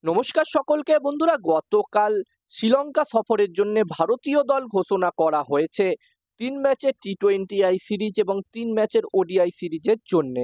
নমস্কার সকলকে বন্ধুরা। গতকাল শ্রীলঙ্কা সফরের জন্য ভারতীয় দল ঘোষণা করা হয়েছে 3 ম্যাচের টি-20 সিরিজ এবং 3 ম্যাচের ওডিআই সিরিজের জন্য।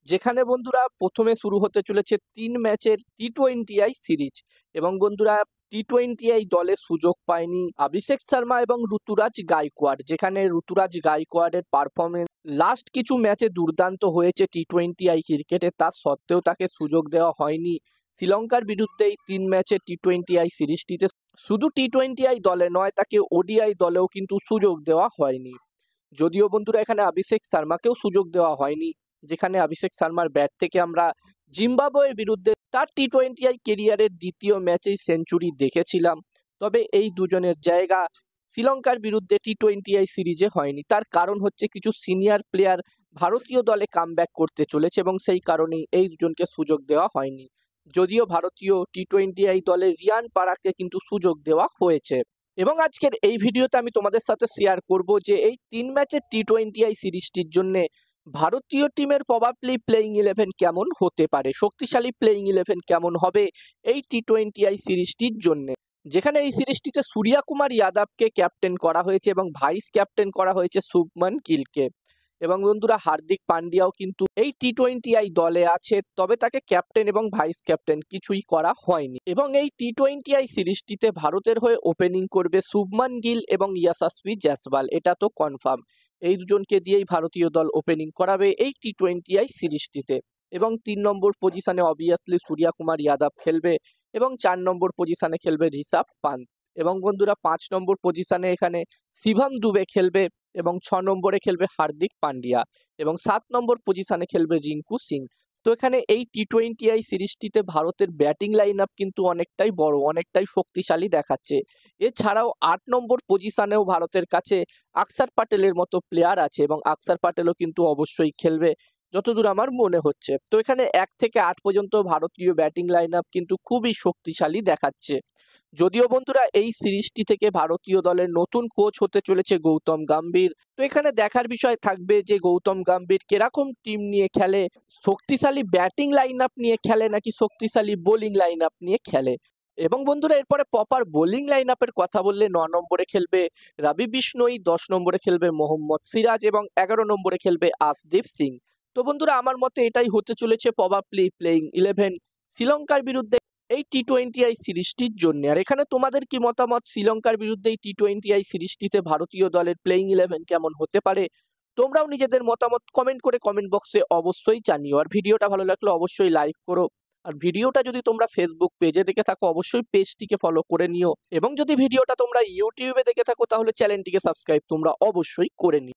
যেখানে বন্ধুরা প্রথমে শুরু হতে চলেছে 3 ম্যাচের টি-20 সিরিজ এবং বন্ধুরা টি-20 দলে সুযোগ পায়নি অভিষেক শর্মা এবং ঋতুরাজ গাইকোয়াড়, যেখানে ঋতুরাজ গাইকোয়াড়ের পারফরমেন্স লাস্ট কিছু ম্যাচে দুর্দান্ত হয়েছে টি-20 ক্রিকেটে, তা সত্ত্বেও তাকে সুযোগ দেওয়া হয়নি শ্রীলঙ্কার বিরুদ্ধে এই 3 ম্যাচের টি-20 সিরিজটিতে। শুধু টি-20 দলে নয়, তাকে ওডিআই দলেও কিন্তু সুযোগ দেওয়া হয়নি। যদিও বন্ধুরা এখানে অভিষেক শর্মাকেও সুযোগ দেওয়া হয়নি, যেখানে অভিষেক শর্মার ব্যাট থেকে আমরা জিম্বাবুয়ের বিরুদ্ধে তার টি-20 কেরিয়ারের দ্বিতীয় ম্যাচেই সেঞ্চুরি দেখেছিলাম। তবে এই দুজনের জায়গা শ্রীলঙ্কার বিরুদ্ধে টি-20 সিরিজে হয়নি। তার কারণ হচ্ছে কিছু সিনিয়র প্লেয়ার ভারতীয় দলে কামব্যাক করতে চলেছে এবং সেই কারণেই এই দুজনকে সুযোগ দেওয়া হয়নি। যদিও ভারতীয় টি-20 দলে রিয়ান পারাককে কিন্তু সুযোগ দেওয়া হয়েছে। এবং আজকের এই ভিডিওতে আমি তোমাদের সাথে শেয়ার করব যে এই 3 ম্যাচের টি-20 সিরিজটির জন্য ভারতীয় টিমের প্রবাবলি প্লেইং 11 কেমন হতে পারে, শক্তিশালী প্লেইং 11 কেমন হবে এই টি-20 সিরিজটির জন্য। যেখানে এই সিরিজটিতে সূর্যা কুমার যাদবকে ক্যাপ্টেন করা হয়েছে এবং ভাইস ক্যাপ্টেন করা হয়েছে শুভমান গিলকে। এবং বন্ধুরা হার্দিক পান্ডিয়াও কিন্তু এই টি-20 দলে আছে, তবে তাকে ক্যাপ্টেন এবং ভাইস ক্যাপ্টেন কিছুই করা হয়নি। এবং এই টি-20 সিরিজটিতে ভারতের হয়ে ওপেনিং করবে শুভমান গিল এবং ইয়াশাস্বী জয়সওয়াল, এটা তো কনফার্ম। এই দুজনকে দিয়েই ভারতীয় দল ওপেনিং করাবে এই টি-20 সিরিজটিতে। এবং 3 নম্বর পজিশনে অবভিয়াসলি সূর্যা কুমার যাদব খেলবে এবং 4 নম্বর পজিশনে খেলবে ঋষভ পান্ত। এবং বন্ধুরা 5 নম্বর পজিশনে এখানে শিবম দুবে খেলবে এবং 6 নম্বরে খেলবে হার্দিক পান্ডিয়া এবং 7 নম্বর পজিশনে খেলবে রিঙ্কু সিং। তো এখানে এই টি-20 সিরিজটিতে ভারতের ব্যাটিং লাইন আপ কিন্তু অনেকটাই বড়, অনেকটাই শক্তিশালী দেখাচ্ছে। এছাড়াও 8 নম্বর পজিশনেও ভারতের কাছে আকসার প্যাটেলের মতো প্লেয়ার আছে এবং আকসার প্যাটেলও কিন্তু অবশ্যই খেলবে যতদূর আমার মনে হচ্ছে। তো এখানে 1 থেকে 8 পর্যন্ত ভারতীয় ব্যাটিং লাইন আপ কিন্তু খুবই শক্তিশালী দেখাচ্ছে। যদিও বন্ধুরা এই সিরিজটি থেকে ভারতীয় দলের নতুন কোচ হতে চলেছে গৌতম গম্ভীর। তো এখানে দেখার বিষয় থাকবে যে গৌতম গম্ভীর কিরকম টিম নিয়ে খেলে, শক্তিশালী ব্যাটিং লাইন আপ নিয়ে খেলে নাকি শক্তিশালী বোলিং লাইন আপ নিয়ে খেলে। এবং বন্ধুরা এরপরে প্রপার বোলিং লাইন আপের কথা বললে 9 নম্বরে খেলবে রবি বিষ্ণোই, 10 নম্বরে খেলবে মোহাম্মদ সিরাজ এবং 11 নম্বরে খেলবে আশদীপ সিং। তো বন্ধুরা আমার মতে এটাই হতে চলেছে প্রবাবলি প্লেইং 11 শ্রীলঙ্কার বিরুদ্ধে এই টি-20 সিরিজটির জন্য। আর এখানে তোমাদের কি মতামত, শ্রীলঙ্কার বিরুদ্ধে এই টি-20 সিরিজটিতে ভারতীয় দলের প্লেইং 11 কেমন হতে পারে? তোমরাও নিজেদের মতামত কমেন্ট করে কমেন্ট বক্সে অবশ্যই জানিও। আর ভিডিওটা ভালো লাগলে অবশ্যই লাইক করো। আর ভিডিওটা যদি তোমরা ফেসবুক পেজে দেখে থাকো অবশ্যই পেজটিকে ফলো করে নিও। এবং যদি ভিডিওটা তোমরা ইউটিউবে দেখে থাকো তাহলে চ্যানেলটিকে সাবস্ক্রাইব তোমরা অবশ্যই করে নিও।